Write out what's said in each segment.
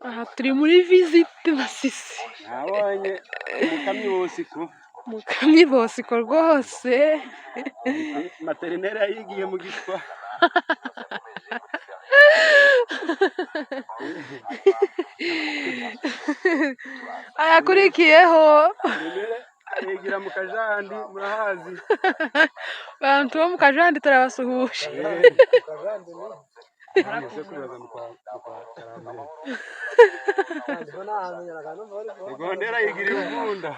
Aha turi muri visite Masisi. Nabonye umukamyi Bosiko. Umukamyi Bosiko rwose. Materineri yigiye mu Gishwa. Ayakurikiyeho. Yigira mu Kajandi murahazi. Abantu bo mu Kajandi turabasuhuje. Gondera yigira Ugunda.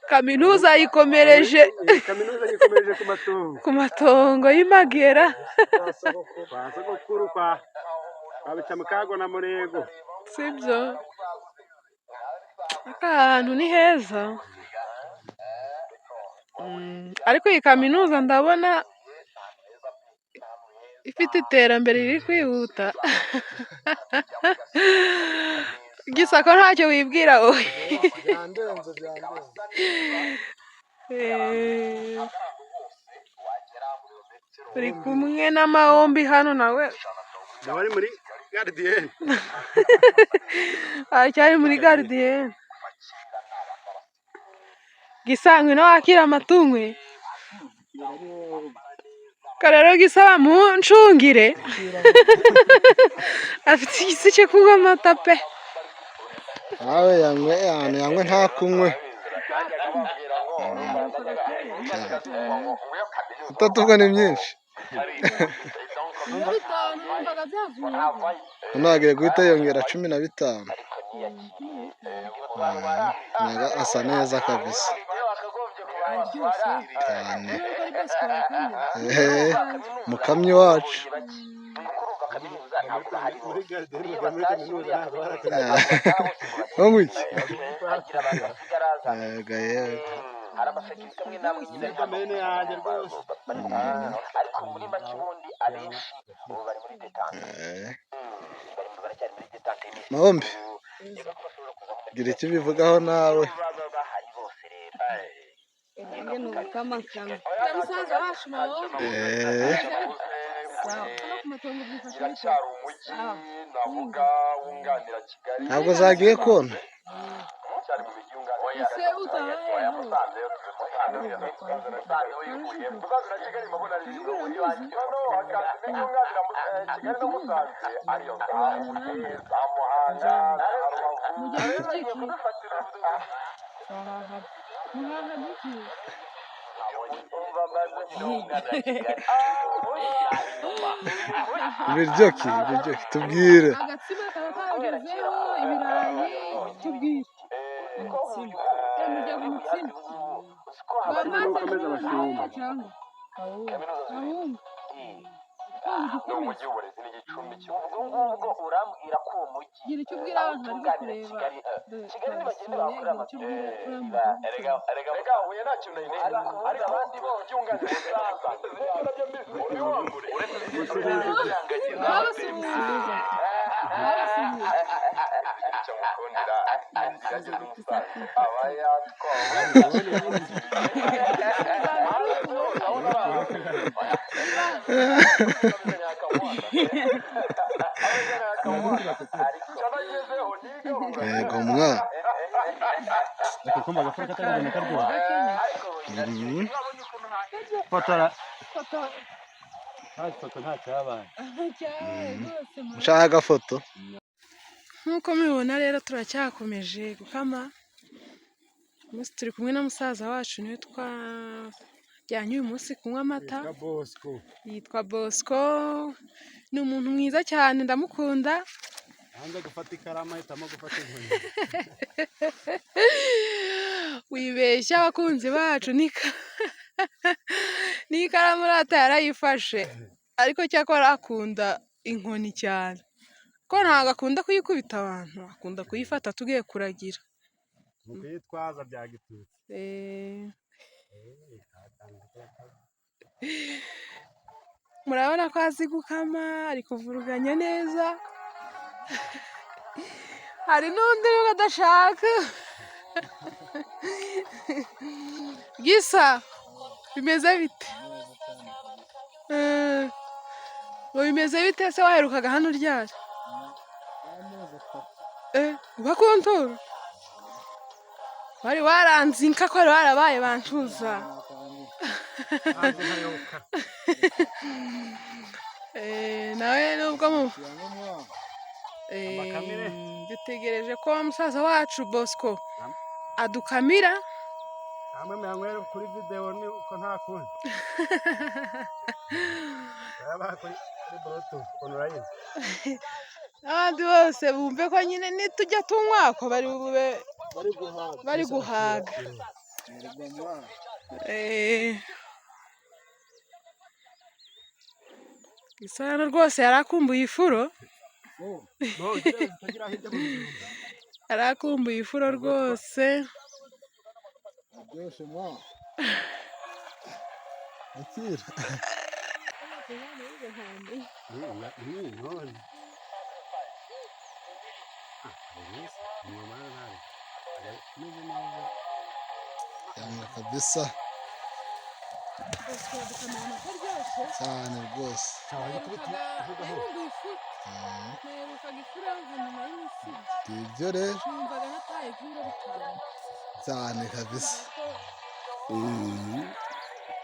Kaminuza yikomereje. Kaminuza yikomereje ku matongo. Ku matongo y'Imagera. Kwa sogokuru kwa Bicamukago na Murego. Sibyo. Ahantu ni heza. Ariko iyi kaminuza ndabona ifite iterambere riri kwihuta. Gisako ntacyo wibwira wowe. Turi kumwe n'amahombi hano nawe. Ndabari muri Gardienne. Cyari muri Gardienne. Gisangwe no akira amatungwe. Karero gisaba mu ncungire. Afite igisi cyo kunywa amata pe. Awe yanywe nta kunywe. Utatubwa ni myinshi. Unagiye guhita yongera 15. Naga asa neza kabisa. Cyane. Mukamyi wacu. Ngwiki. Gaye. Ariko muri make ubundi abenshi bari muri detente. Mahombi. Gira icyo bivugaho nawe. Ntabwo zagiye kona. Ibiryoki tubwire. Agatsima kaba kagezeho ibirayi tubwire. Umujyi w'uburezi n'igicumbi cy'ubwo urambwira ko uwo mujyi gira icyo ubwira abantu bari kureba Kigali bagenda bakora erega huye nta kintu ariko abandi bo byunganira Gomwa. Ushaka agafoto? Nkuko mubibona rero turacyakomeje gukama. Umunsi turi kumwe na musaza wacu niwe twajyanye uyu munsi kunywa amata. Yitwa Bosco. Ni umuntu mwiza cyane ndamukunda. Hanze gufata ikaramu ahitamo gufata inkoni. Wibeshya abakunzi bacu n'ikaramu rata yarayifashe. Ariko cyakora akunda inkoni cyane. Ko ntabwo akunda kuyikubita abantu, akunda kuyifata tugiye kuragira. Mukitwaza bya gitutsi. Murabona ko azi gukama, ari kuvuruganya neza. Hari n'undi nubwo adashaka. Gisa bimeze bite? ngo bimeze bite se waherukaga hano ryari uba kontoro wari waranze inka ko wari warabaye bancuza nawe nubwo dutegereje ko musaza wacu Bosco adukamira hamwe mwanywera kuri video ni uko nta kundi yaba kuri bluetooth online abandi bose bumve ko nyine nitujya tunywa ko bari guhaga Gisana rwose yarakumbuye ifuro yarakumbuye ifuro rwose byose mwa akira kabisa cyane rwose ibyo rero cyane kabisa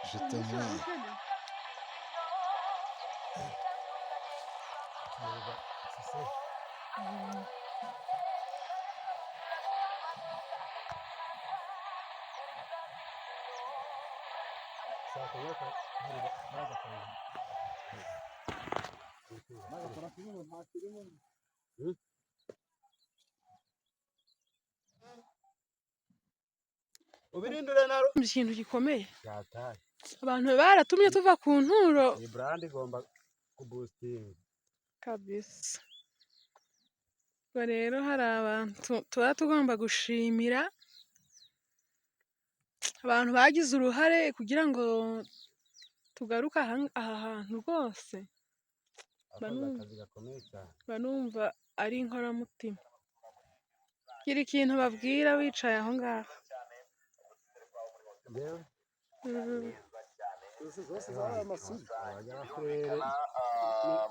justement ubirindure naro ikintu gikomeye abantu baratumye tuva ku nturo iyi brand igomba kuboostinga kabisa ubwo rero hari abantu tuba tugomba gushimira abantu bagize uruhare kugira ngo tugaruke aha hantu rwose banumva ari inkoramutima gira ikintu babwira wicaye aho ngaho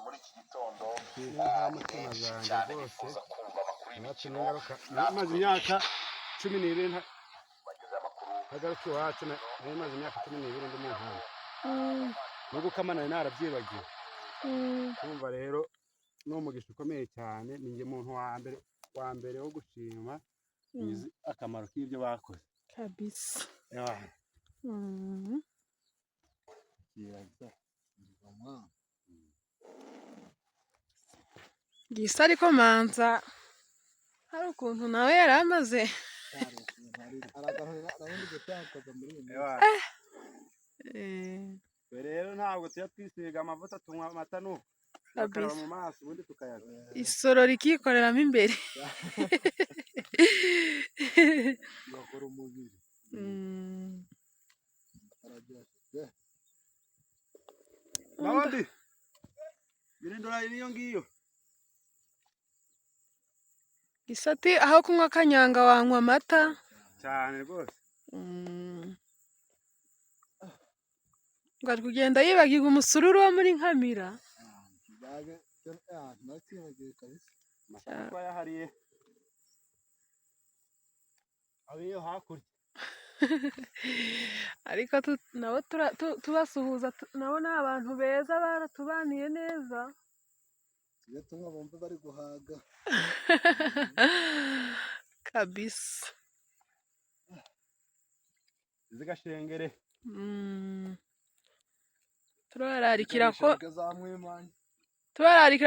muri iki gitondo maze imyaka 12 hagaruka iwacu maze imyaka 12 ndi mu ntara nubwo kamanari narabyibagiwe kumva rero n'umugisha ukomeye cyane ninjye muntu wa mbere wo gushima akamaro k'ibyo bakoze kabisa gisa ariko manza hari ukuntu nawe yari amaze rero ntabwo tuya twisiga amavuta tunywa amata nuko tukaraba mu maso ubundi tukayaga isoro rikikoreramo imbere bakora umubiri Nawandi birindura niyo ngiyo Gisati aho kunywa kanyanga wanywa amata cyane rwose ngari kugenda yibagirwa umusururu wo muri Nkamira masako yahariye abiyo hakurya ariko nabo tubasuhuza nabo ni abantu beza baratubaniye neza iyo tumwe bumva bari guhaga kabisa zigashengere turararikira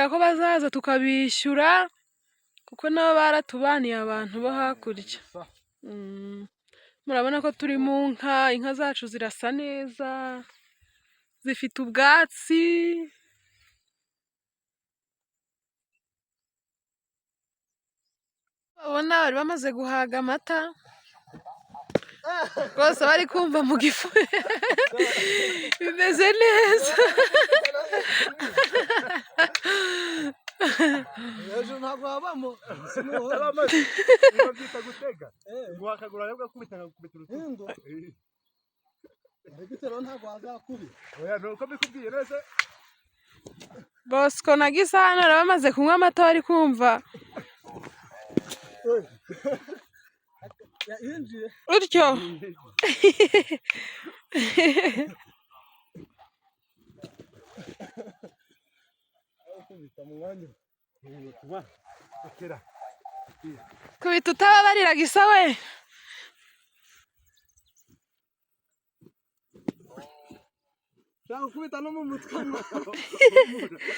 ko bazaza tukabishyura kuko nabo baratubaniye abantu bo hakurya murabona ko turi mu inka zacu zirasa neza zifite ubwatsi babona bari bamaze guhaga amata rwose bari kumva mu gifu bimeze neza hejuru ntabwo habamo byita gutega guhakagura rero gakubita gakubita urutundo ariko rero ntabwo hazakubira oya nuko bikubwiye nese Bosco na Gisa hano bari bamaze kunywa amata bari kumva utyo kubita utababarira Gisa we. Nakukubita no mu mutwe.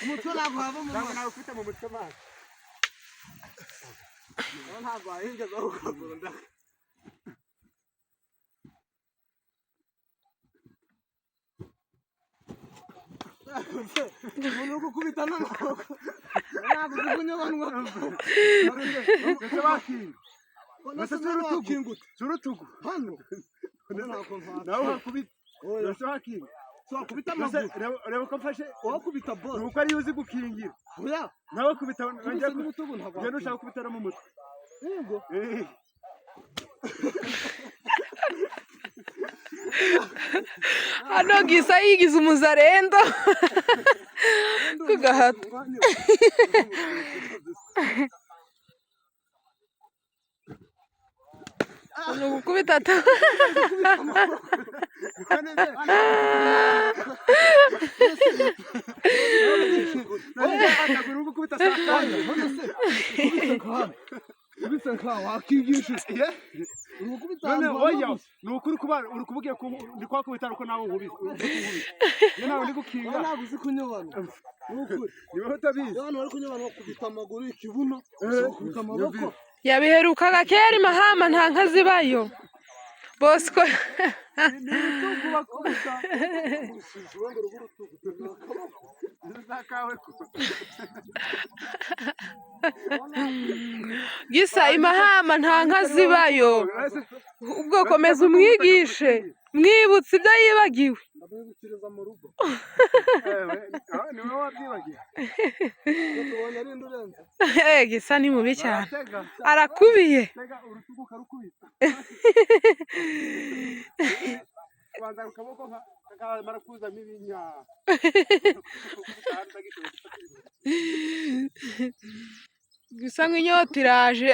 Umutwe ntabwo hava mu maso. Nakukubita mu mutwe maso. Ntabwo wahingeza ukagunda. Umuntu uri gukubita n'amaboko. Ntabwo uzi kunyobanwa. Ese bakinga. Ese urutugu. Urutugu. Hano. Nawe wakubita. Ese wakinga. Wakubita amaguru. Reba ko mfashe. Wakubita bose. Nuko ari uzi gukingira. Oya. Nawe kubita n'urutugu ntabwo. Njye nushaka kubita no mu mutwe. Yego. Hano Gisa yigize umuzarendo ku gahato. Ni ugukubita Kubita nkaho wakigishije. Ni ukuri kuba uri kuvuga ko ndi kwakubita ariko nawe nkubise. Nawe ndi gukinga. Ntabwo uzi kunyobana. Ni ukuri. Ni wowe utabizi. Abantu bari kunyobana bakubita amaguru, ikibuno, bakubita amaboko. yabiherukaga kera i Mahama nta nka zibayo. Bosco Ni urutugu bakubita. Gisa i Mahama nta nka zibayo. Ubwo komeza umwigishe mwibutse ibyo yibagiwe. Ndabibukiriza mu rugo. Ni wowe wabyibagiwe. Tubonye ari indurenze. Gisa ni mubi cyane arakubiye. Urutugu karukubita. Kubanza ukaboko kakamara kuzamo ibinya. Gisa nk'inyota iraje.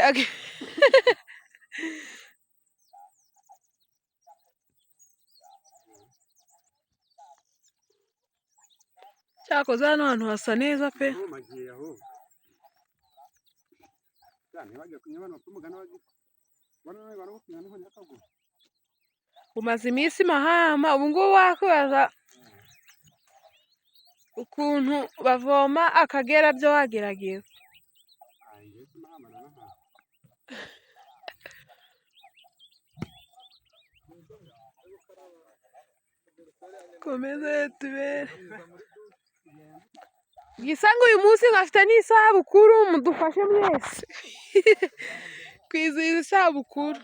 Cyakoze hano hantu hasa neza pe. Umaze iminsi i Mahama ubu ngubu wakwibaza ukuntu bavoma Akagera byo wagerageza. Komeza tubere. Gisa ngo uyu munsi nkafite n'isabukuru mudufashe mwese kwizihiza isabukuru.